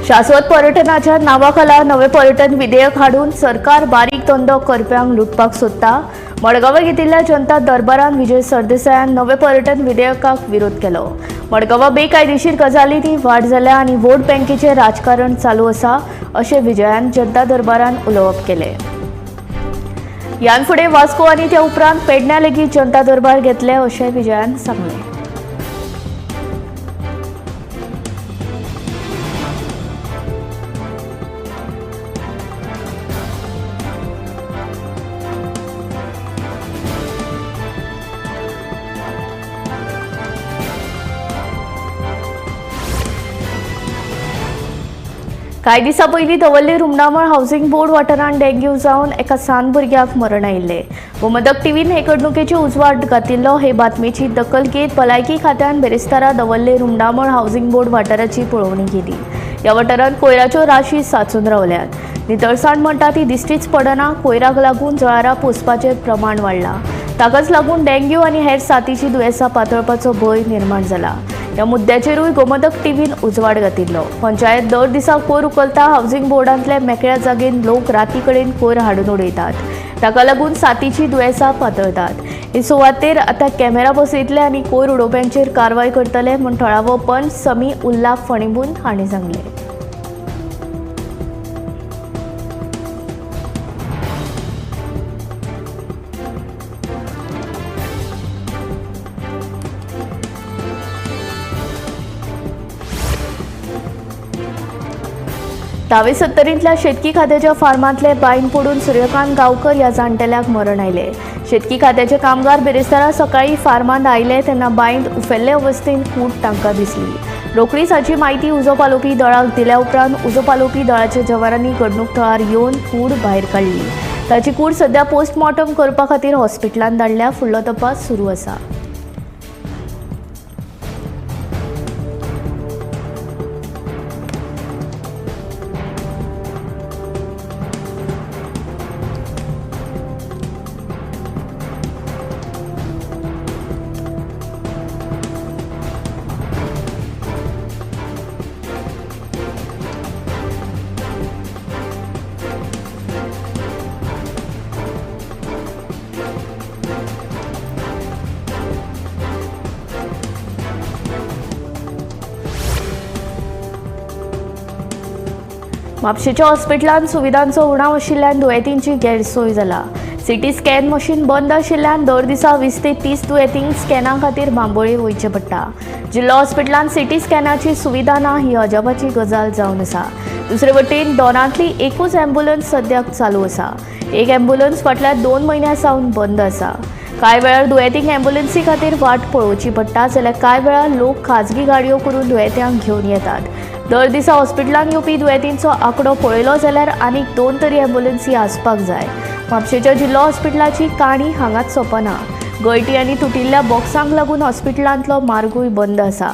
शाश्वत पर्यटनाच्या नावाखाला नवे पर्यटन विधेयक हाडून सरकार बारीक धंदो करप्यांक लुटपाक सोदता। मडगांवां घेतिल्ल्या जनता दरबारान विजय सरदेसायान नवे पर्यटन विधेयकाक विरोध केलो। मडगांवां बेकायदेशीर गजालींनी वाड जाल्या आनी वोट बँकेचें राजकारण चालू आसा अशें विजयान जनता दरबारान उलोवप केलें। ह्यान फुडें वास्को आनी त्या उपरांत पेडण्यां लेगीत जनता दरबार घेतले अशें विजयान सांगलें। कांय दिसा पयलीं धवल्ले रुमडामळ हावसिंग बोर्ड वाठारांत डेंग्यू जावन एका सान्न भुरग्याक मरण आयिल्लें। गोमंतक टीव्हीन हे घडणुकेची उजवाड घातिल्लो हे बातमेची दखल घेत भलायकी खात्यान बेरेस्तारा धवल्ले रुमडामळ हावसिंग बोर्ड वाठाराची पळोवणी केली। ह्या वाठारांत कोयराच्यो राशी सांचून रावल्यात। नितळसाण म्हणटा ती दिश्टीच पडना। कोयराक लागून जळारां पोसपाचें प्रमाण वाडलां। ताकाच लागून डेंग्यू आनी हेर साथीचीं दुयेंसां पातळपाचो भंय निर्माण जाला। ह्या मुद्द्याचेरूय गोमंतक टीव्हीन उजवाड घातिल्लो। पंचायत दर दिसा कोयर उखलता। हावसिंग बोर्डांतले मेकळ्या जागेन लोक राती कडेन कोयर हाडून उडयतात। ताका लागून साथीचीं दुयेंसां पातळतात। हे सुवातेर आतां कॅमेरा बसयतले आनी कोयर उडोवप्यांचेर कारवाय करतले म्हूण थळावो पंच समी उल्ला फणिबून हांणी सांगलें। दावे सत्तरींतल्या शेतकी खात्याच्या फार्मांतले बायन पडून सूर्यकांत गांवकर ह्या जाणटेल्याक मरण आयलें। शेतकी खात्याचे कामगार बेरेस्तारा सकाळीं फार्मांत आयले तेन्ना बायंत उफेल्ले अवस्थेंत कूड तांकां दिसली। रोखडीच हाची म्हायती उजो पालोवपी दळाक दिल्या उपरांत उजो पालोवपी दळाच्या जवानांनी घडणूक थळार येवन कूड भायर काडली। ताची कूड सध्या पोस्टमॉर्टम करपा खातीर हॉस्पिटलांत धाडल्या। फुडलो तपास सुरू आसा। म्हापशेच्या हॉस्पिटलांत सुविधांचो उणाव आशिल्ल्यान दुयेंतींची गैरसोय जाला। सीटी स्कॅन मशीन बंद आशिल्ल्यान दर दिसा 20 ते 30 दुयेंतींक स्कॅना खातीर बांबोळे वयचे पडटा। जिल्लो हॉस्पिटलांत सीटी स्कॅनाची सुविधा ना ही अजापाची गजाल जावन आसा। दुसरे वटेन दोनांतली एकूच अँब्युलन्स सद्याक चालू आसा। एक अँब्युलन्स फाटल्या 2 म्हयन्यां सावन बंद आसा। कांय वेळार दुयेंतींक अँब्युलन्सी खातीर वाट पळोवची पडटा जाल्यार कांय वेळार लोक खाजगी गाडयो करून दुयेंत्यांक घेवन येतात। दर दिसा हॉस्पिटलांत येवपी दुयेंतींचो आंकडो पळयलो जाल्यार आनीक 2 तरी अँब्युलन्सी आसपाक जाय। म्हापशेच्या जिल्लो हॉस्पिटलाची काणी हांगाच सोंपना। गळटी आनी तुटिल्ल्या बॉक्सांक लागून हॉस्पिटलांतलो मार्गूय बंद आसा।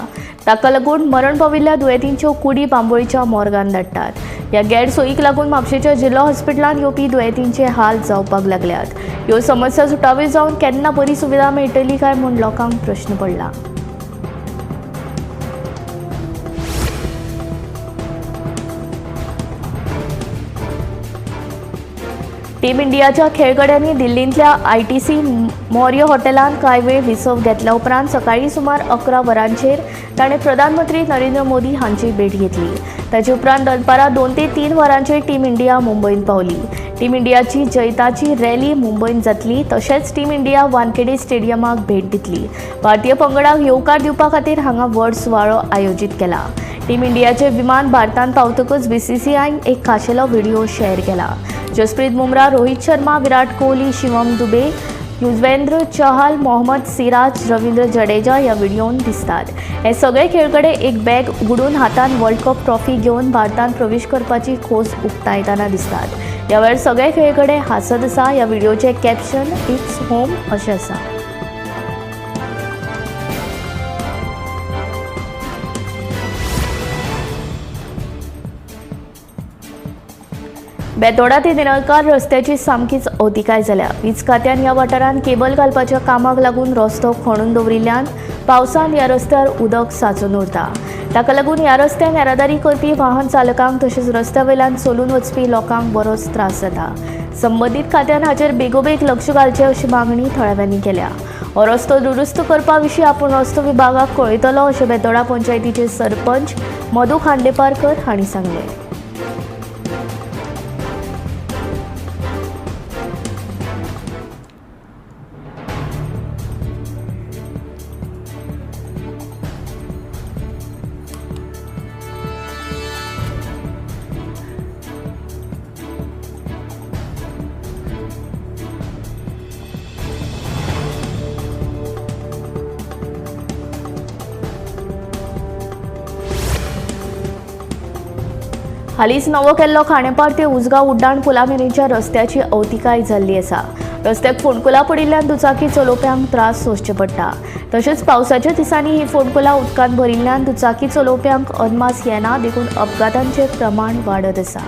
ताका लागून मरण पाविल्ल्या दुयेंतींच्यो कुडी बांबोळीच्या मॉर्गान धाडटात। ह्या गैरसोयीक लागून म्हापशेच्या जिल्लो हॉस्पिटलांत येवपी दुयेंतींचे हाल जावपाक लागल्यात। ह्यो समस्या सुटाव्यो जावन केन्ना बरी सुविधा मेळटली काय म्हूण लोकांक प्रश्न पडला। टीम इंडियाच्या खेळगड्यांनी दिल्लींतल्या ITC मौर्य हॉटेलांत कांय वेळ विसव घेतल्या उपरांत सकाळीं सुमार 11 वरांचेर ताणें प्रधानमंत्री नरेंद्र मोदी हांची भेट घेतली। ताचे उपरांत दनपारां 2 ते 3 वरांचेर टीम इंडिया मुंबईत पावली। टीम इंडियाची जैताची रॅली मुंबईत जातली। तशेंच टीम इंडिया वानखेडे स्टेडियमाक भेट दितली। भारतीय पंगडाक येवकार दिवपा खातीर हांगा व्हड सुवाळो आयोजीत केला। टीम इंडियाचे विमान भारतांत पावतकच BCCIन एक खाशेलो व्हिडिओ शेअर केला। जसप्रीत बुमराह, रोहित शर्मा, विराट कोहली, शिवम दुबे, युजवेंद्र चहल, मोहम्मद सिराज, रवींद्र जडेजा ह्या व्हिडिओन दिसतात। हे सगळे खेळगडे एक बॅग उगडून हातान वर्ल्ड कप ट्रॉफी घेवन भारतांत प्रवेश करपाची खोस उक्तायतना दिसतात। ह्या वेळार सगळे खेळगडे हांसत आसा। ह्या व्हिडिओचे कॅप्शन इट्स होम अशें आसा। बेतोडा ते निरळकार रस्त्याची सामकीच अवतिकाय जाल्या। वीज खात्यान ह्या वाठारांत केबल घालपाच्या कामाक लागून रस्तो खणून दवरिल्ल्यान पावसान ह्या रस्त्यार उदक सांचून उरता। ताका लागून ह्या रस्त्यान येरादारी करपी वाहन चालकांक तशेंच रस्त्या वयल्यान चलून वचपी लोकांक बरोच त्रास जाता। संबंदीत खात्यान हाचेर बेगोबेग लक्ष घालचें अशी मागणी थळाव्यांनी केल्या। हो रस्तो दुरुस्त करपा विशीं आपूण रस्तो विभागाक कळयतलो अशें बेतोडा पंचायतीचे सरपंच मधू खांडेपारकर हांणी सांगलें। हालींच नवो केल्लो खांडेपार ते उजगांव उड्डाण पुला मेरेनच्या रस्त्याची अवतिकाय जाल्ली आसा। रस्त्याक फोंडकुलां पडिल्ल्यान दुचाकी चलोवप्यांक त्रास सोंसचे पडटा। तशेंच पावसाच्या दिसांनी ही फोंडकुलां उदकान भरिल्ल्यान दुचाकी चलोवप्यांक अदमास येना, देखून अपघातांचें प्रमाण वाडत आसा।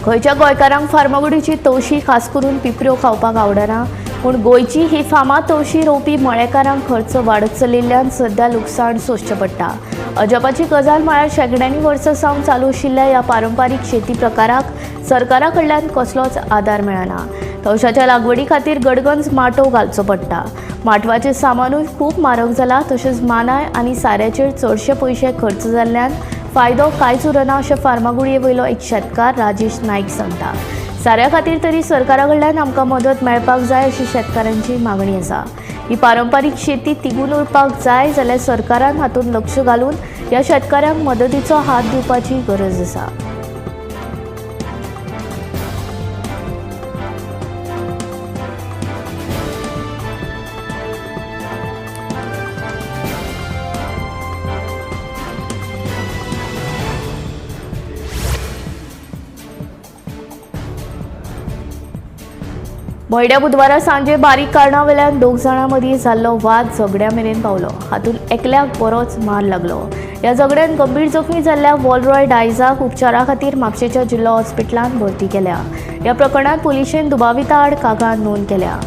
गोंयच्या गोंयकारांक फार्मागुडीची तवशी खास करून पिपऱ्यो खावपाक आवडना, पूण गोंयची ही फामाद तवशी रोवपी मळेकारांक खर्च वाडत चलिल्ल्यान सध्या लुकसाण सोंसचें पडटा। अजापाची गजाल म्हळ्यार शेकड्यांनी वर्सां सावन चालू आशिल्ल्या ह्या पारंपारीक शेती प्रकाराक सरकारा कडल्यान कसलोच आदार मेळना। तवशाच्या लागवडी खातीर गडगंज माटोव घालचो पडटा। माटवाचें सामानूय खूब म्हारग जाला, तशेंच मानाय आनी साऱ्याचेर चडशे पयशे खर्च जाल्ल्यान फायदो कांयच उरना अशें फार्मागुडये वयलो एक शेतकार राजेश नाईक सांगता। साऱ्या खातीर तरी सरकारा कडल्यान आमकां मदत मेळपाक जाय अशी शेतकारांची मागणी आसा। ही पारंपारीक शेती तिगून उरपाक जाय जाल्यार सरकारान हातूंत लक्ष घालून ह्या शेतकाऱ्यांक मदतीचो हात दिवपाची गरज आसा। मोयड्या बुधवारा सांजे बारीक कारणां वेल्यान दोग जाणां मदीं जाल्लो वाद झगड्या मेरेन पावलो। हातूंत एकल्याक बरोच मार लागलो। ह्या झगड्यान गंभीर जखमी जाल्ल्या वॉलरॉय डायजाक उपचारा खातीर म्हापशेच्या जिल्हा हॉस्पिटलांत भरती केल्या। ह्या प्रकरणांत पुलिशेन दुबाविता आड कागाळ नोंद केल्या।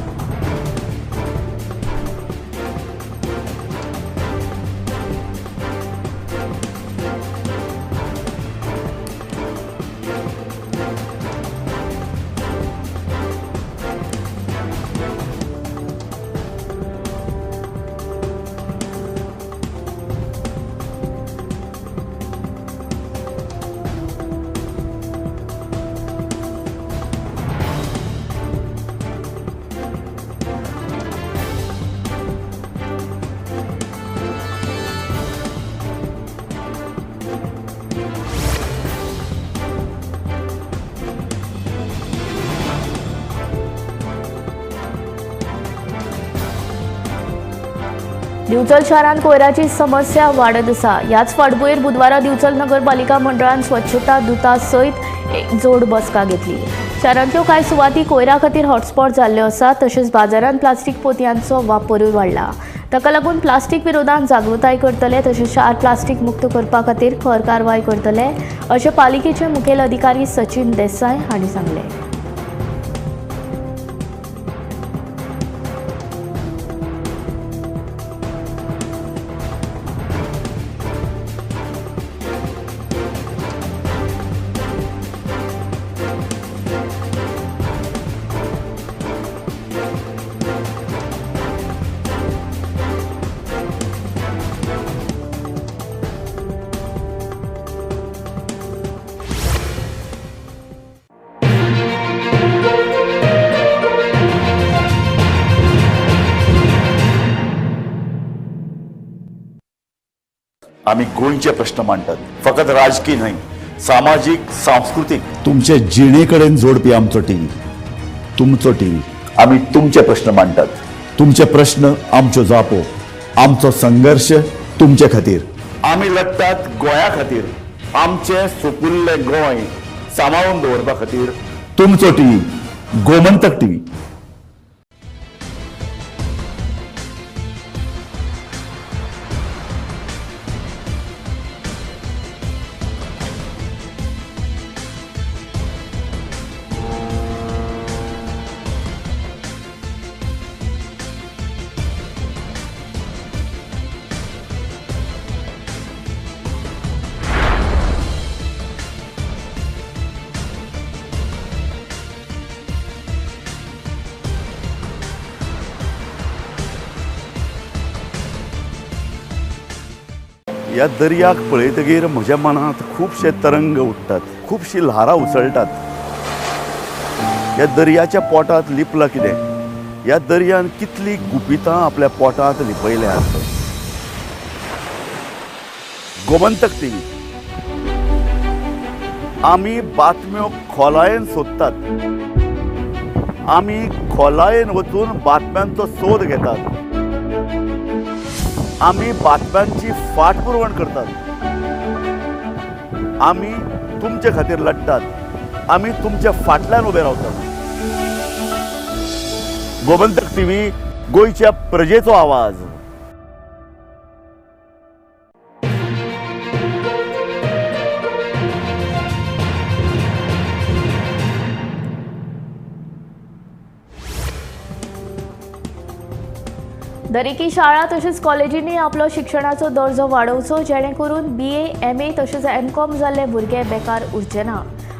दिवचल शहरात कोयराची समस्या वाढत आसा। ह्याच फाटभुंयेर बुधवारा दिवचल नगरपालिका मंडळान स्वच्छता दुता सयत एक जोड बसका घेतली। शहरांतल्यो कांय सुवाती कोयरा खातीर हॉटस्पॉट जाल्ल्यो आसा, तशेंच बाजारांत प्लास्टीक पोतयांचो वापरूय वाडला। ताका लागून प्लास्टीक विरोधात जागृताय करतले, तशेंच शार प्लास्टीक मुक्त करपा खातीर खर कारवाय करतले अशें पालिकेचे मुखेल अधिकारी सचिन देसाय हांणी सांगलें। आम्ही गोंयचे प्रश्न मांडतात, फकत राजकीय नाही, सामाजिक सांस्कृतिक तुमचे जिणेकडेन जोडपी आमचो टीव्ही, तुमचो टीव्ही. आम्ही तुमचे प्रश्न मांडतात. तुमचे प्रश्न आमच्यो जापो, आमचो संघर्ष तुमचे खातीर. आम्ही लढतात गोंया खातीर. आमचे सोपुल्ले गोंय सांबाळून दवरपा खातीर. तुमचो टीव्ही, गोमंतक टीव्ही. ह्या दर्याक पळयतकीर म्हज्या मनांत खुबशे तरंग उठतात, खुबशीं ल्हारां उसळटात. ह्या दर्याच्या पोटांत लिपलां कितें? ह्या दर्यान कितलीं गुपितां आपल्या पोटांत लिपयल्यात. गोमंतक टीव्ही. आमी बातम्यो खोलायेन सोदतात. आमी खोलायेन वचून बातम्यांचो सोद घेतात. आमी बातम्यांची फाटपुरवण करतात. आमी तुमचे खातीर लढटात. आमी तुमच्या फाटल्यान उबे रावतात. गोमंतक टीव्ही, गोंयच्या प्रजेचो आवाज. दरेकी शाळा तशेंच कॉलेजींनी आपलो शिक्षणाचो दर्जो वाडोवचो, जेणे करून BA, MA तशेंच MCOM जाल्ले भुरगे बेकार उरचे ना,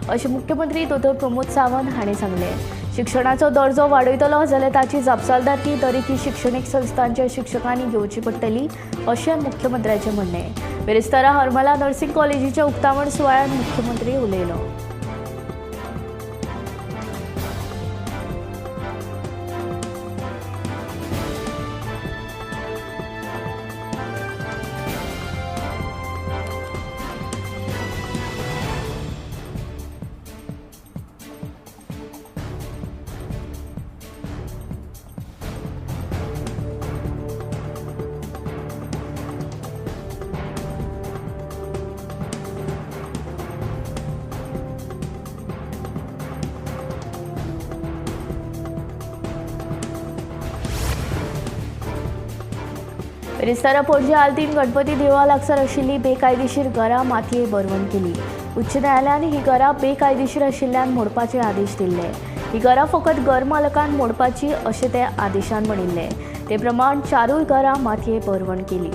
अशें मुख्यमंत्री दोतोर प्रमोद सावंत हांणी सांगलें. शिक्षणाचो दर्जो वाडयतलो जाल्यार ताची जबाबदारी दरेकी शिक्षणीक संस्थांच्या शिक्षकांनी घेवची पडटली, अशें मुख्यमंत्र्याचें म्हणणें. बेरेस्तारा हरमला नर्सिंग कॉलेजीच्या उक्तावण सुवाळ्यात मुख्यमंत्री उलयलो. बेरेस्तारा पणजे आल्तीन गणपती देवळा लागसार आशिल्ली बेकायदेशीर घरां मातये बरवण केली. उच्च न्यायालयान ही घरां बेकायदेशीर आशिल्ल्यान मोडपाचे आदेश दिल्ले. ही घरां फकत घर मालकान मोडपाची अशें ते आदेशान म्हणिल्ले. ते प्रमाण 4 घरां मातये बरवण केली.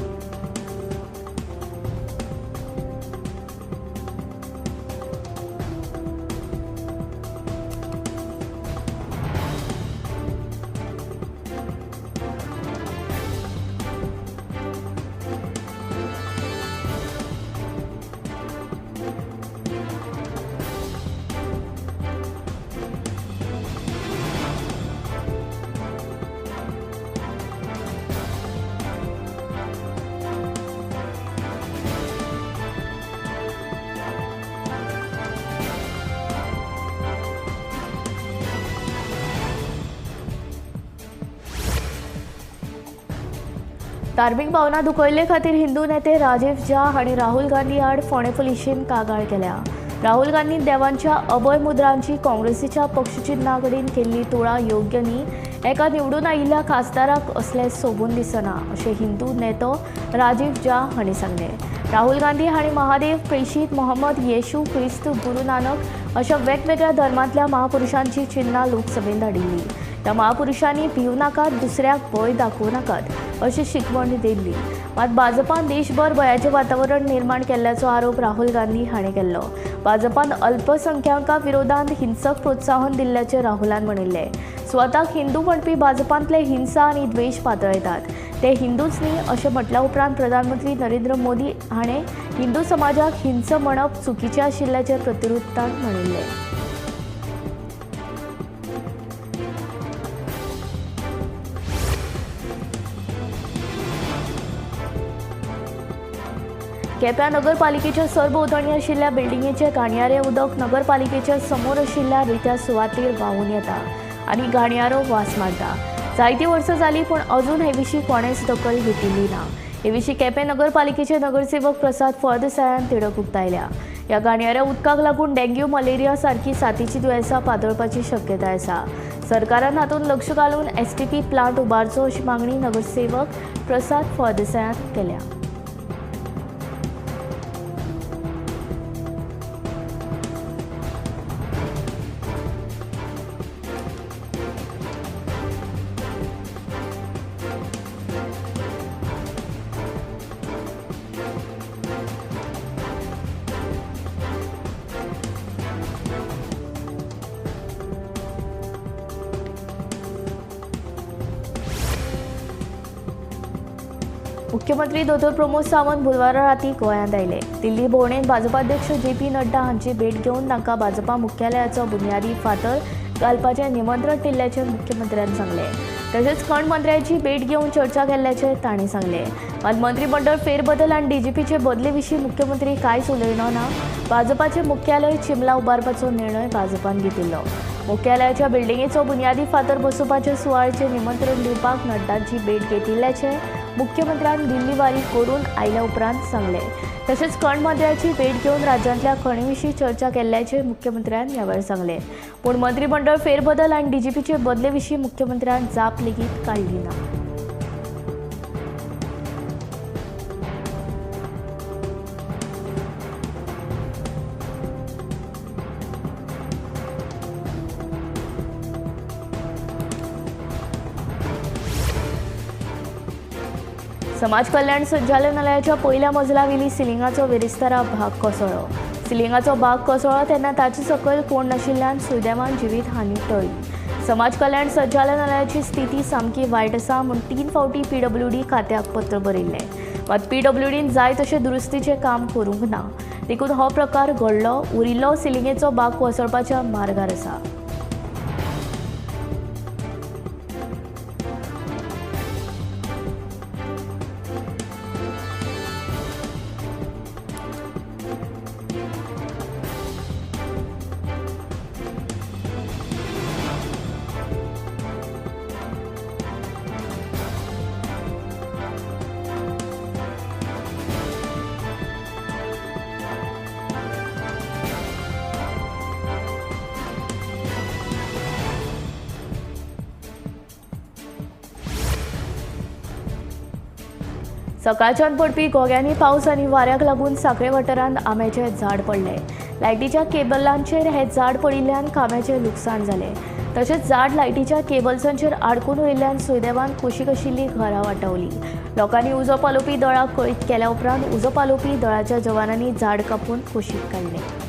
धार्मीक भावना दुखयल्ले खातीर हिंदू नेते राजीव झा हांणी राहुल गांधी आड फोंडे पुलिशेन कागाळ केल्या. राहुल गांधीन देवांच्या अभय मुद्रांची काँग्रेसीच्या पक्षचिन्हा कडेन केल्ली तुळा योग्य न्ही. एका निवडून आयिल्ल्या खासदाराक असले सोबून दिसना, अशें हिंदू नेतो राजीव झा हांणी सांगलें. राहुल गांधी हांणी महादेव, प्रेषित, मोहम्मद, येशू ख्रिस्त, गुरू नानक अशा वेगवेगळ्या धर्मांतल्या महापुरुषांची चिन्हां लोकसभेत धाडिल्ली. त्या महापुरुषांनी भिवू नाकात, दुसऱ्याक भंय दाखोवं नाकात अशी शिकवण दिल्ली. मात भाजपान देशभर भयाचें वातावरण निर्माण केल्ल्याचो आरोप राहुल गांधी हांणी केल्लो. भाजपान अल्पसंख्यांकां विरोधांत हिंसक प्रोत्साहन दिल्ल्याचें राहुलान म्हणिल्लें. स्वताक हिंदू म्हणपी भाजपांतले हिंसा आनी द्वेश पातळयतात. ते हिंदूच न्ही अशें म्हटल्या उपरांत प्रधानमंत्री नरेंद्र मोदी हाणें हिंदू समाजाक हिंस म्हणप चुकीचें आशिल्ल्याचें प्रतिउत्तर म्हणिल्लें. केप्यां नगरपालिकेच्या सरभोंवतणी आशिल्ल्या बिल्डिंगेचे घाणयारे उदक नगरपालिकेच्या समोर आशिल्ल्या रित्या सुवातेर व्हांवून येता आनी घाणयारो वास मारता। जायती वर्सां जालीं पूण अजून हे विशीं कोणेच दखल घेतिल्ली ना। हे विशीं केपें नगरपालिकेचे नगरसेवक प्रसाद फळदेसायान तिडक उक्तायल्या। ह्या घाणयाऱ्या उदकाक लागून डेंग्यू मलेरिया सारखी साथीची दुयेंसां पातळपाची शक्यताय आसा। सरकारान हातूंत लक्ष घालून STP प्लांट उबारचो अशी मागणी नगरसेवक प्रसाद फळदेसायान केल्या। मुख्यमंत्री दोतोर प्रमोद सावंत बुधवारा राती गोंयांत आयले। दिल्ली भोंवडेंत भाजपाध्यक्ष JP नड्डा हांची भेट घेवन तांकां भाजपा मुख्यालयाचो बुन्यादी फातर घालपाचें निमंत्रण दिल्ल्याचें मुख्यमंत्र्यान सांगलें। तशेंच खंड मंत्र्याची भेट घेवन चर्चा केल्ल्याचें तांणी सांगलें। मात मंत्रिमंडळ फेरबदल आनी DGPचे बदले विशीं मुख्यमंत्री कांयच उलयलो ना। भाजपाचें मुख्यालय चिंबला उबारपाचो निर्णय भाजपान घेतिल्लो। मुख्यालयाच्या बिल्डिंगेचो बुन्यादी फातर बसोवपाच्या सुवाळेचें निमंत्रण दिवपाक नड्डांची भेट घेतिल्ल्याचें मुख्यमंत्र्यान दिल्ली वारी करून आयल्या उपरांत सांगलें। तशेंच खंड मंत्र्याची भेट घेवन राज्यांतल्या खणी विशीं चर्चा केल्ल्याचें मुख्यमंत्र्यान ह्या वेळार सांगलें। पूण मंत्रिमंडळ फेरबदल आनी DGPचे बदले विशीं मुख्यमंत्र्यान जाप लेगीत काडली ना। समाज कल्याण संचालनालयाच्या पहिल्या मजलावेली सिलिंगाचो वेरेस्तारा भाग कोसळ्ळो। सिलिंगाचो भाग कोसळ्ळो तेन्ना ताचे सकयल कोण नाशिल्ल्यान सुदैवान जिवीत हानी टळ्ळी। समाज कल्याण संचालनालयाची स्थिती सामकी वायट आसा म्हूण 3 फावटी PWD खात्याक पत्र बरयल्लें। मात PWDन जाय तशें दुरुस्तीचें काम करूंक ना। देखून हो प्रकार घडलो। उरिल्लो सिलिंगेचो भाग कोसळपाच्या मार्गार आसा। सकाळच्यान पडपी घोग्यांनी पावस आनी वाऱ्याक लागून सांखळे वाठारांत आंब्याचें झाड पडलें। लायटीच्या केबलांचेर हे झाड पडिल्ल्यान खांब्याचें लुकसाण जालें। तशेंच झाड लायटीच्या केबल्सांचेर आडकून उरिल्ल्यान सुदैवान कुशीक आशिल्लीं घरां वाटावलीं। लोकांनी उजो पालोवपी दळाक कळीत केल्या उपरांत उजो पालोवपी दळाच्या जवानांनी झाड कापून कुशीक काडलें।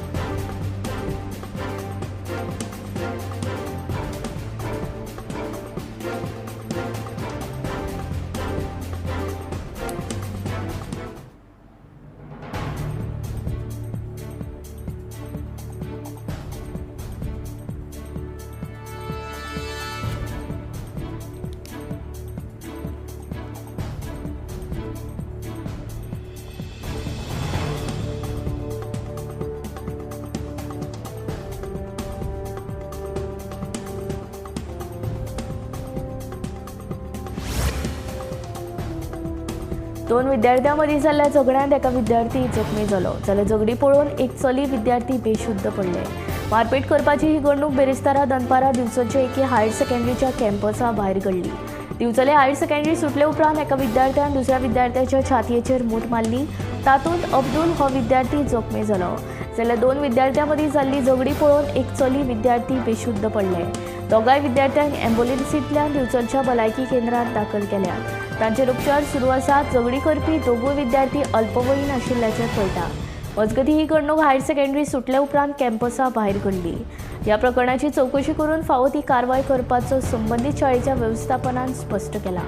दोन विद्यार्थ्यांमदीं जाल्ल्या झगड्यांत एका विद्यार्थी जखमी जालो जाल्यार झगडी पळोवन एक चली विद्यार्थी बेशुद्ध पडले। मारपेट करपाची ही घडणूक बेरेस्तारा दनपारा दिवचले एके हायर सेकंडरीच्या कॅम्पसा भायर घडली। दिवचले हायर सेकंडरी सुटले उपरांत एका विद्यार्थ्यान दुसऱ्या विद्यार्थ्याच्या छातयेचेर मूठ मारली। तातूंत अब्दुल हो विद्यार्थी जखमी जालो जाल्यार दोन विद्यार्थ्यांमदीं जाल्ली झगडी पळोवन एक चली विद्यार्थी बेशुद्ध पडले। दोगांय विद्यार्थ्यांक एम्ब्युलन्सींतल्यान दिवचलच्या भलायकी केंद्रांत दाखल केल्यात। तांचेर उपचार सुरू आसात। झगडी करपी दोगूय विद्यार्थी अल्पवयीन आशिल्ल्याचें कळटा। मजगतीं ही घडणूक हायर सेकंडरी सुटले उपरांत कॅम्पसा भायर घडली। ह्या प्रकरणाची चवकशी करून फावो ती कारवाय करपाचो संबंदीत शाळेच्या वेवस्थापनान स्पश्ट केला।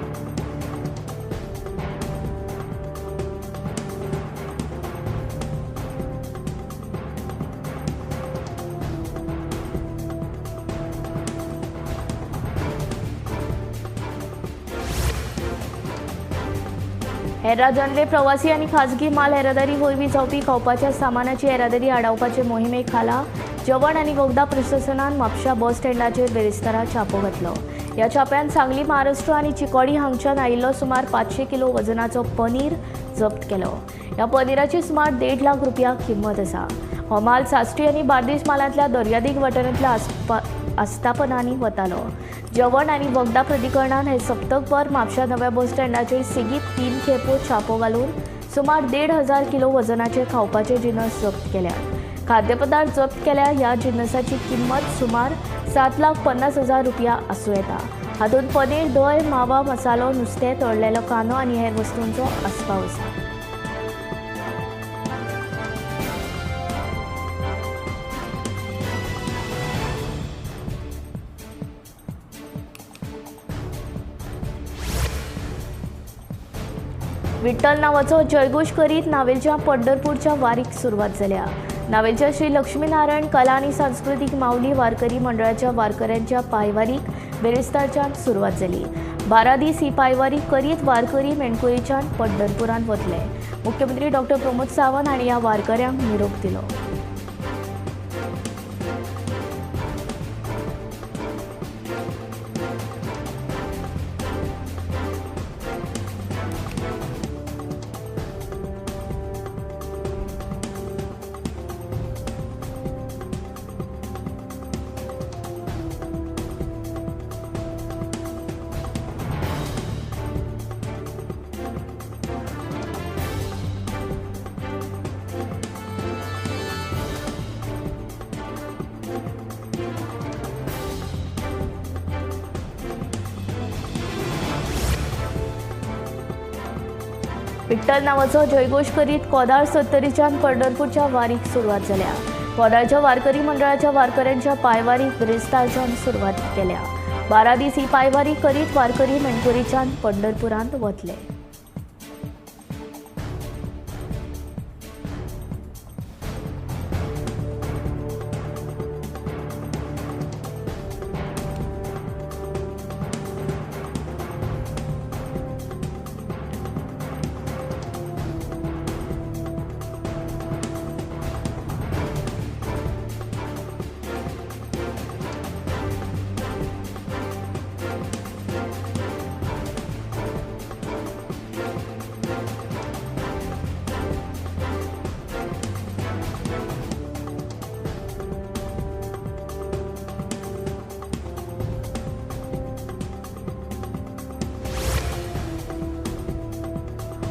हेर राज्यांतले प्रवासी आनी खाजगी माल येरादारी वरवीं जावपी खावपाच्या सामानाची येरादारी आडावपाचे मोहिमे खाला जेवण आनी वखदां प्रशासनान म्हापशा बस स्टँडाचेर बेरेस्तारा छापो घातलो. ह्या छाप्यान सांगली महाराष्ट्र आनी चिकोडी हांगच्यान आयिल्लो सुमार 500 किलो वजनाचो पनीर जप्त केलो. ह्या पनीराची सुमार 1.5 लाख रुपया किंमत आसा. हो माल साश्टी आनी बार्देस मालांतल्या दर्यादेग वाठारांतल्या आस्थापनांनी वतालो. जेवण आनी वखदां प्राधिकरणान हे सप्तकभर म्हापशा नव्या बस स्टँडाचेर सेगीत 3 खेपो छापो घालून सुमार 1,500 किलो वजनाचे खावपाचे जिनस जप्त केल्यात. खाद्यपदार्थ जप्त केल्या ह्या जिनसाची किंमत सुमार 7,50,000 रुपया आसूं येता. हातूंत पनीर, दय, मावा, मसालो, नुस्तें, तळलेलो कांदो आनी हेर वस्तूंचो आस्पाव आसा. विठ्ठल नांवाचो जयघोश करीत नावेलच्या पंढरपूरच्या वारीक सुरवात जाल्या. नावेलच्या श्री लक्ष्मीनारायण कला आनी सांस्कृतीक माऊली वारकरी मंडळाच्या वारकऱ्यांच्या पांयवारीक बेरेस्तारच्यान सुरवात जाली. 12 दीस ही पांयवारी करीत वारकरी मेणकुरेच्यान पंढरपुरांत वतले. मुख्यमंत्री डॉ. प्रमोद सावंत हांणी ह्या वारकऱ्यांक निरोप दिलो. विठ्ठल नांवाचो जयघोश करीत कोदाळ सत्तरीच्यान पंढरपूरच्या वारीक सुरवात जाल्या. कोदाळच्या वारकरी मंडळाच्या वारकऱ्यांच्या पांयवारीक बेरेस्तारच्यान सुरवात केल्या. 12 दीस ही पांयवारी करीत वारकरी मेणकुरेच्यान पंढरपुरांत वतले.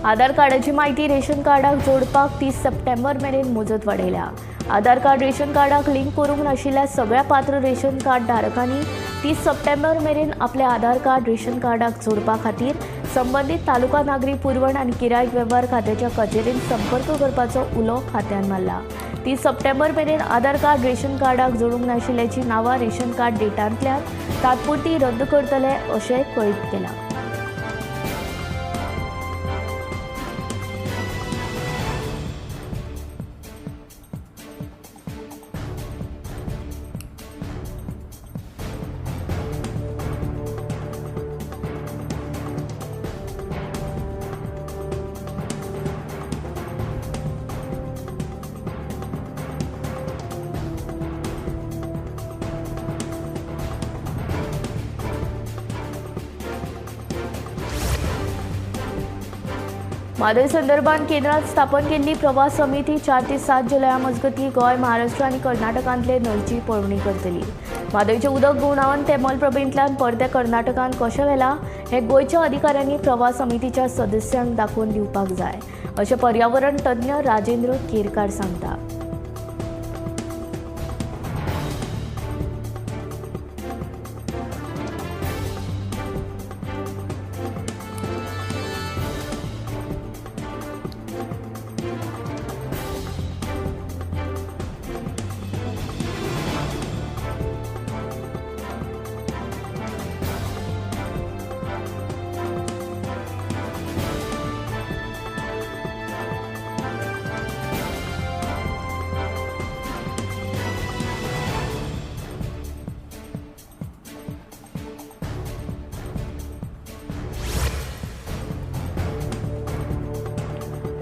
आधार कार्डाची माहिती रेशन कार्डाक जोडपाक 30 सप्टेंबर मेरेन मुजत वाडयल्या. आधार कार्ड रेशन कार्डाक लिंक करूंक नाशिल्ल्या सगळ्या पात्र रेशन कार्ड धारकांनी 30 सप्टेंबर मेरेन आपले आधार कार्ड रेशन कार्डाक जोडपा खातीर संबंदीत तालुका नागरी पुरवण आनी गिरायक वेव्हार खात्याच्या कचेरीन संपर्क करपाचो उलो खात्यान मारला. 30 सप्टेंबर मेरेन आधार कार्ड रेशन कार्डाक जोडूंक नाशिल्ल्याची नांवां रेशन कार्ड डेटांतल्यान तात्पुरती रद्द करतले अशें कळीत केलां. म्हादय संदर्भात केंद्रात स्थापन केल्ली प्रवास समिती 4 ते 7 जुलया मजगती गोय, महाराष्ट्र आनी कर्नाटकांतले न्हंयची पळोवणी करतली. म्हादयचें उदक गुणावन ते मलप्रभेंतल्यान परते कर्नाटकांत कशें व्हेलां हें गोंयच्या अधिकाऱ्यांनी प्रवास समितीच्या सदस्यांक दाखोवन दिवपाक जाय अशें पर्यावरण तज्ञ राजेंद्र केरकार सांगता.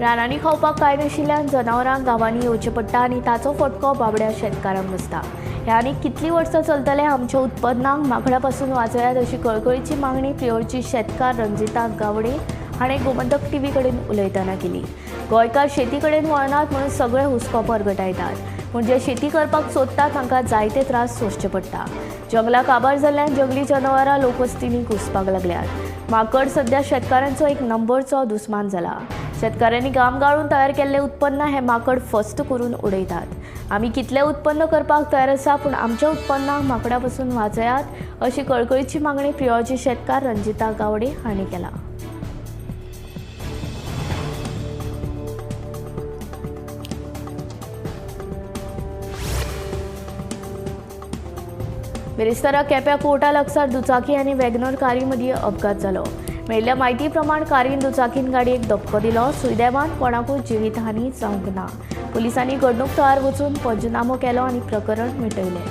रानांनी खावपाक कांय नाशिल्ल्यान जनावरांक गांवांनी येवचें पडटा आनी ताचो फटको बाबड्या शेतकारांक बसता. हे आनी कितलीं वर्सां चलतले? आमच्या उत्पन्नाक माकडां पासून वाचयात अशी कळकळीची मागणी प्रियोरची शेतकार रंजिता गावडे हाणें गोमंतक टीव्ही कडेन उलयतना केली. गोंयकार शेती कडेन वळनात म्हणून सगळे हुस्को परगटायतात, पूण जे शेती करपाक सोदतात तांकां जायते त्रास सोंसचे पडटा. जंगलां काबार जाल्ल्यान जंगली जनावरां लोकवस्तींनी घुसपाक लागल्यात. माकड सध्या शेतकारांचो एक नंबरचो दुस्मान जाला. शेतकाऱ्यांनी घाम गाळून तयार केल्लें उत्पन्न हे माकड फस्त करून उडयतात. आमी कितलें उत्पन्न करपाक तयार आसा, पूण आमच्या उत्पन्नाक माकडां पासून वाचयात अशी कळकळीची मागणी प्रियोरची शेतकार रंजिता गावडे हांणी केला. बिरेस्तारा केप्यां कोर्टा लागसार दुचाकी आनी वॅगनर कारी मदीं अपघात जालो. मेळिल्ल्या म्हायती प्रमाण कारीन दुचाकीन गाडयेक धपको दिलो. सुदैवान कोणाकूय जिवीतहानी जावंक ना. पुलिसांनी घडणूक थळार वचून पंचनामो केलो आनी प्रकरण मिटयलें.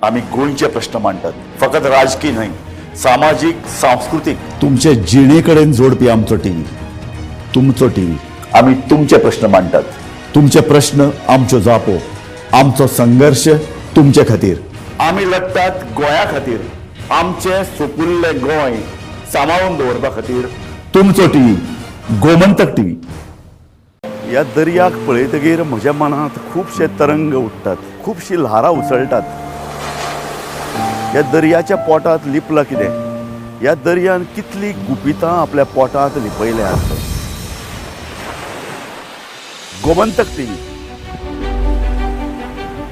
आम्ही गोंयचे प्रश्न मांडटात, फकत राजकीय न्हय, सामाजीक सांस्कृतिक. तुमचे जिणेकडेन जोडपी आमचो टीव्ही, तुमचो टीव्ही. आम्ही तुमचे प्रश्न मांडटात. तुमचे प्रश्न आमच्यो जापो, आमचो संघर्ष तुमचे खातीर. आम्ही लढटात गोंया खातीर, आमचे सोपुल्ले गोंय सांबाळून दवरपा खातीर. तुमचो टीव्ही, गोमंतक टीव्ही. ह्या दर्याक पळयतकीर म्हज्या मनांत खुबशे तरंग उठतात, खुबशीं ल्हारां उसळटात. ह्या दर्याच्या पोटांत लिपलां कितें? ह्या दर्यान कितलीं गुपितां आपल्या पोटांत लिपयल्यात. गोमंतक टीव्ही.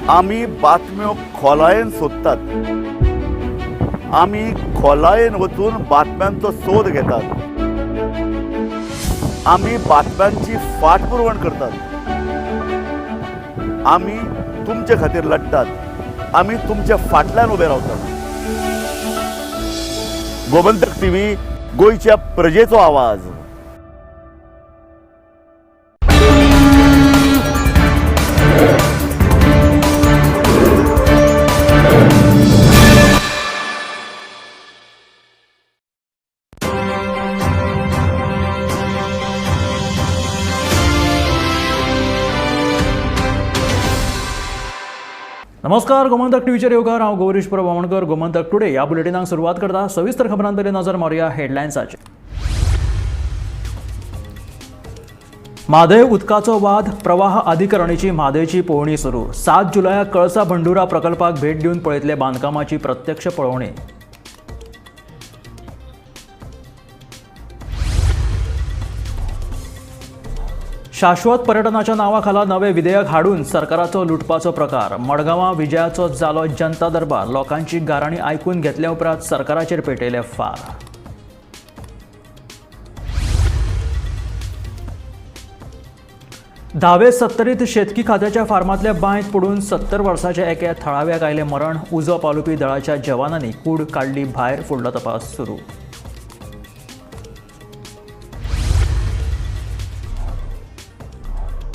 आमी बातम्यो खोलायेन सोदतात. आमी खोलायेन वचून बातम्यांचो सोद घेतात. आमी बातम्यांची फाटपुरवण करतात. आमी तुमचे खातीर लढटात. आमी तुमच्या फाटल्यान उबे रावतात. गोमंतक टीव्ही, गोंयच्या प्रजेचो आवाज. नमस्कार, गोमंतक टीव्हीचेर येवकार. हांव गौरीश बामणकर. गोमंतक टुडे ह्या बुलेटिनाक सुरवात करता. सविस्तर खबरांतली नजर मारूया हेडलायन्साचेर. म्हादय उदकाचो वाद, प्रवाह अधिकरणीची म्हादयची पळोवणी सुरू. 7 जुलयाक कळसा बंडुरा प्रकल्पाक भेट दिवन पळयतले बांदकामाची प्रत्यक्ष पळोवणी. शाश्वत पर्यटनाच्या नांवाखाला नवे विधेयक हाडून सरकाराचो लुटपाचो प्रकार. मडगांवां विजयाचो जालो जनता दरबार. लोकांची गाराणी आयकून घेतल्या उपरांत सरकाराचेर पेटयले फार. धावे 70th शेतकी खात्याच्या फार्मांतल्या बांयत पडून 70 वर्साचे एके थळाव्याक आयले मरण. उजो पालुपी दळाच्या जवानांनी कूड काडली भायर. फुडलो तपास सुरू.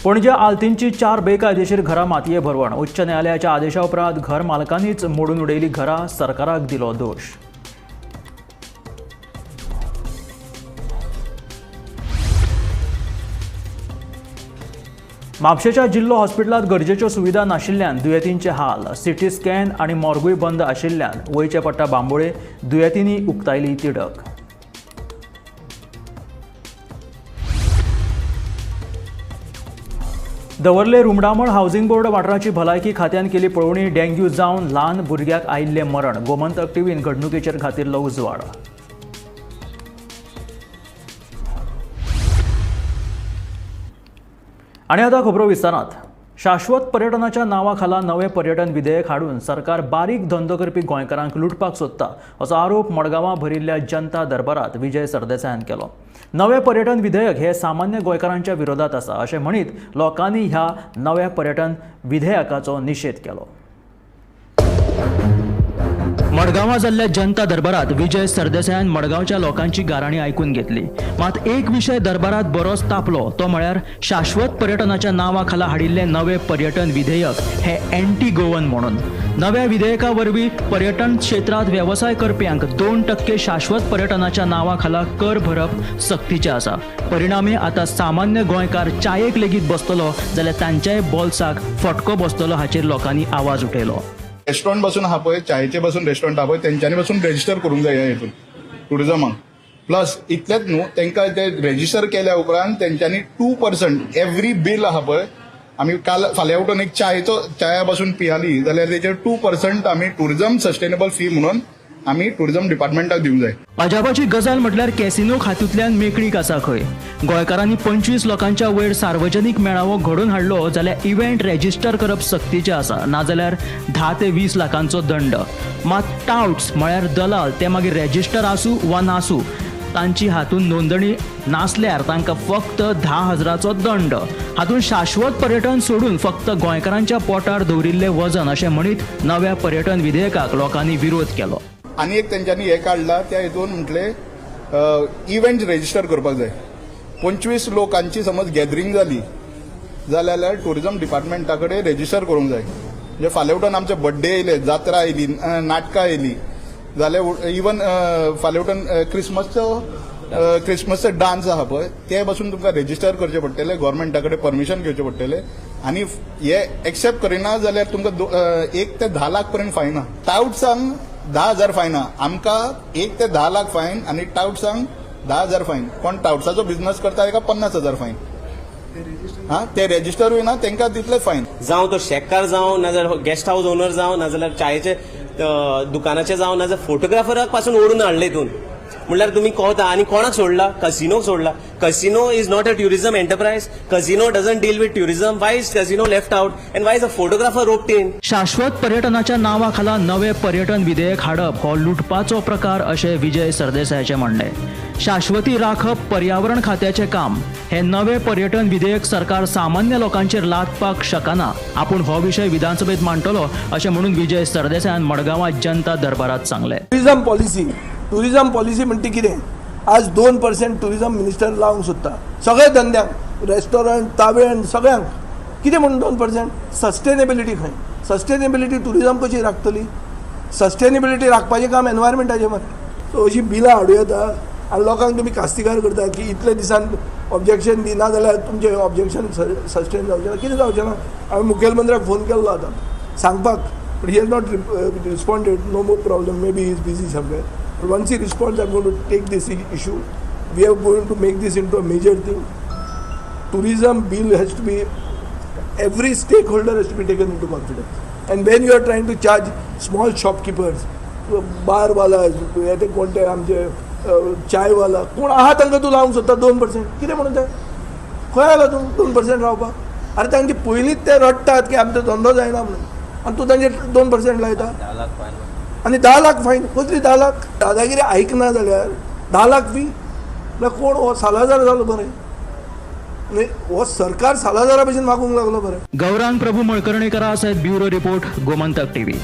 पणजे आल्तींची 4 बेकायदेशीर घरां मातये भरवण. उच्च न्यायालयाच्या आदेशा उपरांत घर मालकांनीच मोडून उडयली घरां. सरकाराक दिलो दोश. म्हापशेच्या जिल्लो हॉस्पिटलात गरजेच्यो सुविधा नाशिल्ल्यान दुयेंतींचे हाल, सिटी स्कॅन आणि मॉर्गूय बंद आशिल्ल्यान वयचे पडटा बांबोळे, दुयेंतींनी उक्तायली तिडक. दवर्ले रुमडामण हावसिंग बोर्ड वाठाराची भलायकी खात्यान केली पळोवणी. डेंग्यू जावन ल्हान भुरग्याक आयिल्ले मरण. गोमंतक टीव्हीन घडणुकेचेर घातिल्लो उजवाड. आणि आता खबरो विस्तारात. शाश्वत पर्यटनाच्या नांवाखाला नवे पर्यटन विधेयक हाडून सरकार बारीक धंदो करपी गोंयकारांक लुटपाक सोदता असो आरोप मडगांवां भरिल्ल्या जनता दरबारात विजय सरदेसायान केलो. नवे पर्यटन विधेयक हे सामान्य गोंयकारांच्या विरोधात आसा अशें म्हणीत लोकांनी ह्या नव्या पर्यटन विधेयकाचो निशेध केलो. मडगांवां जाल्ल्या जनता दरबारात विजय सरदेसायान मडगांवच्या लोकांची गाराणी आयकून घेतली. मात एक विशय दरबारात बरोच तापलो, तो म्हळ्यार शाश्वत पर्यटनाच्या नांवा खाला हाडिल्ले नवे पर्यटन विधेयक हे एंटी गोवन म्हणून. नव्या विधेयका वरवीं पर्यटन क्षेत्रात वेवसाय करप्यांक 2% शाश्वत पर्यटनाच्या नांवा खाला कर भरप सक्तीचें आसा. परिणामी आतां सामान्य गोंयकार चायेक लेगीत बसतलो जाल्यार तांच्याय बोल्साक फटको बसतलो हाचेर लोकांनी आवाज उठयलो. रेस्टॉरंट बसून आहा पळय, चायेचे बसून रेस्टॉरंट आहा पळय, तेंच्यांनी बसून रेजिस्टर करूंक जाय हेतून टुरिजमाक. प्लस इतलेंच न्हू, तांकां ते रेजिस्टर केल्या उपरांत तेंच्यांनी 2% एवरी बील आहा पळय, आमी फाल्यां उठून एक चाया बसून पियाली जाल्यार तेचेर 2% आमी टुरिजम सस्टेनेबल फी म्हणून आमी टुरिजम डिपार्टमेंटाक दिवंक जाय. अजापाची गजाल म्हटल्यार कॅसिनो हातूंतल्यान मेकळीक आसा खंय. गोंयकारांनी 25 लोकांच्या वयर सार्वजनीक मेळावो घडोवन हाडलो जाल्यार इव्हेंट रेजिस्टर करप सक्तीचें आसा, नाजाल्यार 10 ते 20 लाखांचो दंड. मात टाउट्स म्हळ्यार दलाल ते मागीर रेजिस्टर आसूं वा नासूं, तांची हातून नोंदणी नासल्यार तांकां फक्त 10,000चो दंड. हातून शाश्वत पर्यटन सोडून फक्त गोंयकारांच्या पोटार दवरिल्लें वजन अशें म्हणीत नव्या पर्यटन विधेयकाक लोकांनी विरोध केलो. आनी एक तेंच्यांनी हे काडला, त्या हितून म्हटले इव्हेंट रेजिस्टर करपाक जाय. 25 लोकांची समज गॅदरिंग जाली जाल्यार टुरिजम डिपार्टमेंटा कडेन रेजिस्टर करूंक जाय. म्हणजे फाल्यां उठून आमचे बर्थडे येयले, जात्रा येयली, नाटकां येयली जाल्यार इवन फाल्यां उठून क्रिसमसचे डान्स आहा पळय, ते पासून तुमकां रेजिस्टर करचे पडटले, गव्हर्मेंटा कडेन परमिशन घेवचें पडटलें. आनी हे एक्सेप्ट करिना जाल्यार तुमकां 1 ते 10 लाख पर्यंत फायन आहा. टाउट्सांक 10,000 फायन आहा, आमकां 1 ते 10 लाख फायन आनी टाउट्सांक 10,000 फायन. कोण टाउट्साचो बिझनेस करता ताका 50,000 फायन. ते रेजिस्टरूय ना, तांकां तितलेच फायन. जावं तो शेतकार जावं नाजाल्यार गेस्ट हाऊस ओनर जावं नाजाल्यार चायेचे दुकानाचे जावं नाजाल्यार फोटोग्राफराक पासून ओडून हाडले हितून. म्हणल्यार तुम्ही कोता आनी कोणाक सोडला? कसिनोक सोडला. Casino is not a tourism enterprise. Casino doesn't deal with tourism. Y is casino left out and Y is a photographer roped in? शाश्वत पर्यटनाच्या नांवाखाला नवे पर्यटन विधेयक हाडप हो लुटपाचो प्रकार अशें विजय सरदेसायाचें म्हणणें. शाश्वती राखप पर्यावरण खात्याचें काम. हे नवे पर्यटन विधेयक सरकार सामान्य लोकांचेर लादपाक शकना. आपूण हो विशय विधानसभेत मांडटलो अशें म्हणून विजय सरदेसायान मडगांवां जनता दरबारात सांगलें. टुरिझम पॉलिसी म्हणटी कितें? आज 2% टुरिझम मिनिस्टर लावंक सोदता सगळे धंद्यांक, रेस्टॉरंट, तावेण, सगळ्यांक. कितें म्हणून 2%? सस्टेनेबिलिटी खंय? सस्टेनेबिलिटी टुरिझम कशी राखतली? सस्टेनेबिलिटी राखपाचें काम एनवायरमेंटाचें मरे. सो अशी बिलां हाडूं येता आनी लोकांक तुमी कास्तिकार करता की इतले दिसान ऑब्जेक्शन दिना जाल्यार तुमचें ऑब्जेक्शन सस्टेन जावचें ना. कितें जावचें ना? हांवें मुखेलमंत्र्याक फोन केल्लो आतां सांगपाक, but he has not responded. No more problem, may be he is busy somewhere. But once he responds, I'm going to take this issue. We are going to make this into a major thing. Tourism bill has to be, every stakeholder has to be taken into confidence. And when you are trying to charge small shopkeepers, bar wala, येते कोणते आमचे चाय वाला कोण आहा तांकां तूं लावंक सोदता 2%? कितें म्हणून तें खंय आला तूं 2% रावपाक? अरे तांचे पयलींच ते रडटात की आमचो धंदो जायना म्हणून, आनी तूं तांचेर 2% लायता. आनी 10 लाख फायन. कसली 10 लाख? दादागिरी आयकना जाल्यार 10 लाख फी म्हळ्यार कोण? हो सालाजार जालो बरें. हो सरकार सालाजारा भशेन मागूंक लागलो बरें. गौरांग प्रभू मळकर्णीकरा सयत ब्युरो रिपोर्ट, गोमंतक टीव्ही.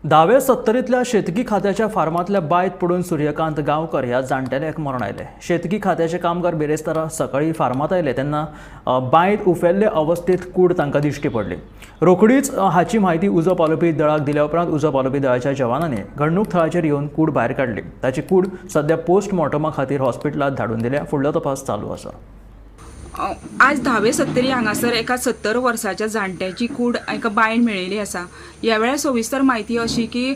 10व्या सत्तरींतल्या शेतकी खात्याच्या फार्मांतल्या बायत पडून सूर्यकांत गांवकर ह्या जाणटेल्याक मरण आयलें. शेतकी खात्याचे कामगार बेरेस्तारा सकाळीं फार्मांत आयले तेन्ना बायत उफेल्ले अवस्थेंत कूड तांकां दिश्टी पडली. रोखडीच हाची म्हायती उजो पालोवपी दळाक दिल्या उपरांत उजो पालोवपी दळाच्या जवानांनी घडणूक थळाचेर येवन कूड भायर काडली. ताची कूड सध्या पोस्टमॉर्टमा खातीर हॉस्पिटलांत धाडून दिल्या. फुडलो तपास चालू आसा. आज धावे सत्तरी हांगासर एका 70 वर्साच्या जाणट्याची कूड एका बायन मेळिल्ली आसा. ह्या वेळार सविस्तर म्हायती अशी की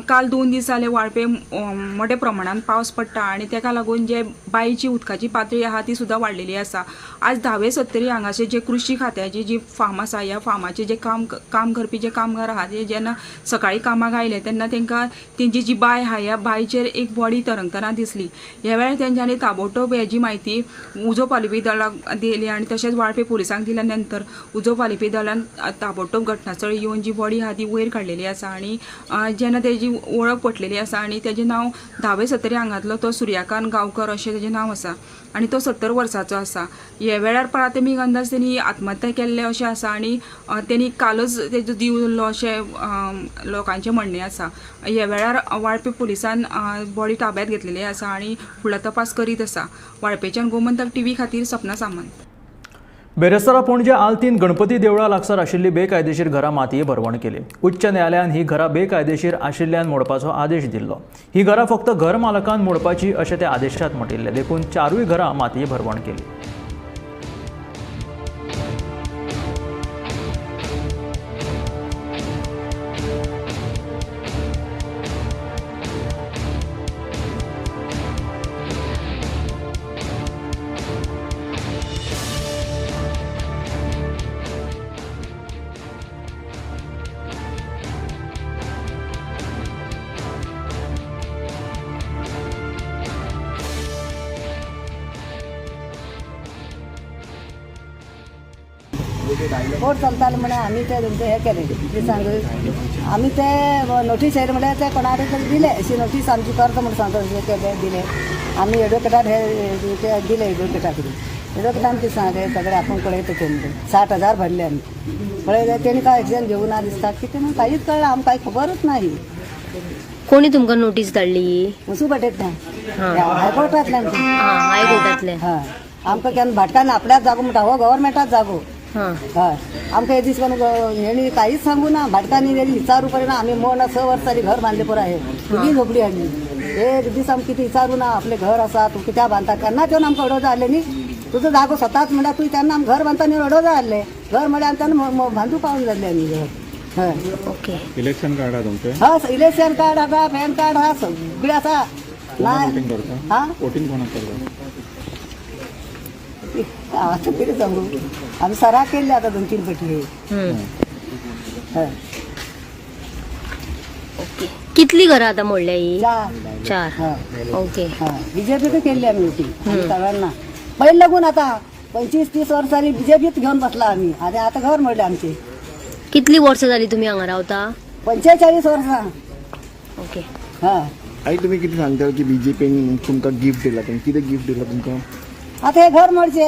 काल 2 दीस जाले वाळपे मोठ्या प्रमाणात पावस पडटा आनी ताका लागून जे बांयची उदकाची पातळी आहा ती सुद्दां वाडलेली आसा. आज धावे सत्तरी हांगाचे जे कृषी खात्याची जी फार्म आसा ह्या फार्माचे जे काम करपी जे कामगार आहा ते जेन्ना सकाळी कामाक आयले तेन्ना तांकां तेंची जी बांय आहा ह्या बांयचेर एक बॉडी तरंगतना दिसली. ह्या वेळार तेंच्यांनी ताबडतोब हेजी म्हायती उजो पालवी दळाक दिली आनी तशेंच वाळपे पुलिसांक दिल्या नंतर उजो पालवी दळान ताबडतोब घटनास्थळी येवन जी बॉडी आहा ती वयर काडलेली आसा आनी जेन्ना तेजी वळख पटलेली आसा आनी तेजें नांव धावे सत्तरी हांगातलो तो सुर्याकांत गांवकर अशें तेजें नांव आसा आनी तो 70 वर्साचो आसा. ह्या वेळार प्राथमीक अंदाज तेणी आत्महत्या केल्ले अशें आसा आनी तेणी कालच तेजो जीव उरलो अशें लोकांचें म्हणणें आसा. ह्या वेळार वाळपे पुलिसान बॉडी ताब्यांत घेतलेली आसा आनी फुडलो तपास करीत आसा. वाळपेच्यान गोमंतक टीव्ही खातीर सपना सामंत. बेरेस्तारा पणजे आल्तीन गणपती देवळा लागसार आशिल्ली बेकायदेशीर घरां मातये भरवण केली. उच्च न्यायालयान ही घरां बेकायदेशीर आशिल्ल्यान मोडपाचो आदेश दिल्लो. ही घरां फक्त घर मालकान मोडपाची अशें ते आदेशांत म्हटिल्ले. देखून 4 घरां मातये भरवण केली. कोर्ट चलताले म्हळ्यार आमी ते हे केले सांग आमी ते नोटीस येयले म्हळ्यार ते कोणा कडेन दिले अशी नोटीस आमची करता म्हणून सांगता केले दिले आमी एडवोकेटाक हे ते दिले एडवोकेटा कडेन एडवोकेटान कितें सांगले सगळे आपण पळयता ते म्हणून 60,000 भरले आमी पळयले तेणी काय एक्शन घेवून ना दिसता कितें म्हणून कांयच कळना आमकां कांय खबरच नाही. कोणी तुमकां नोटीस धाडली? वचू पडयतल्यान हायकोर्टांतल्यान हायकोर्टांतले. हय आमकां केन्ना भाटकान आपल्याच जागो म्हणटा हो गव्हर्मेंटाच जागो. हय आमकां हे दीस हेणी कांयच सांगू ना भाटकांनी विचारू पडना. आमी मोन 6 वर्सांनी घर बांदले पुरो आहे तुजी झोपडी हाडली एक दीस आमकां कितें विचारू ना आपले घर आसा तूं कित्याक बांदता केन्नाच येवन आमकां अडोजा हाडले न्ही. तुजो जागो स्वताच म्हणल्यार तुवें तेन्ना आमकां घर बांदता न्ही अडोजा हाडले घर म्हळ्यार आमी तेन्ना बांदूं पावून जाल्ले आमी घर. हय ओके. इलेक्शन कार्ड आहा तुमचें? हय इलेक्शन कार्ड आसा पॅन कार्ड आहा सगळें आसा. हा वोटिंग कोणाक करता? आता कितें सांगू आमी सराक केल्ले आतां 2-3 फाटी. ओके. कितली घरां आतां मोडल्या ही? 4. ओके. बीजेपीक केल्ली आमी वोटींग सगळ्यांना पयलीं लागून आतां 25-30 वर्सांनी बीजेपीत घेवन बसला आमी आनी आतां घर मोडले आमचे. कितली वर्सां जाली तुमी हांगा रावता? 45 वर्सां. ओके. आई तुमी कितें सांगता की बीजेपीन तुमकां गिफ्ट दिला कितें गिफ्ट दिला तुमकां? आता हे घर मोडचे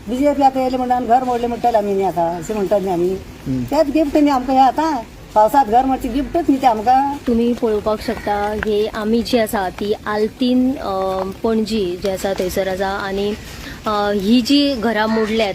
बीजेपी आता येयले म्हणून घर मोडले म्हणटाले आमी न्ही आतां अशें म्हणटात न्ही आमी तेच गिफ्ट न्ही आमकां हे आतां पावसांत घर मोडची गिफ्टच न्ही ते आमकां. तुम्ही पळोवपाक शकता हे आमी जी आसा ती आल्तीन पणजी जे आसा थंयसर आसा आनी ही जी घरां मोडल्यात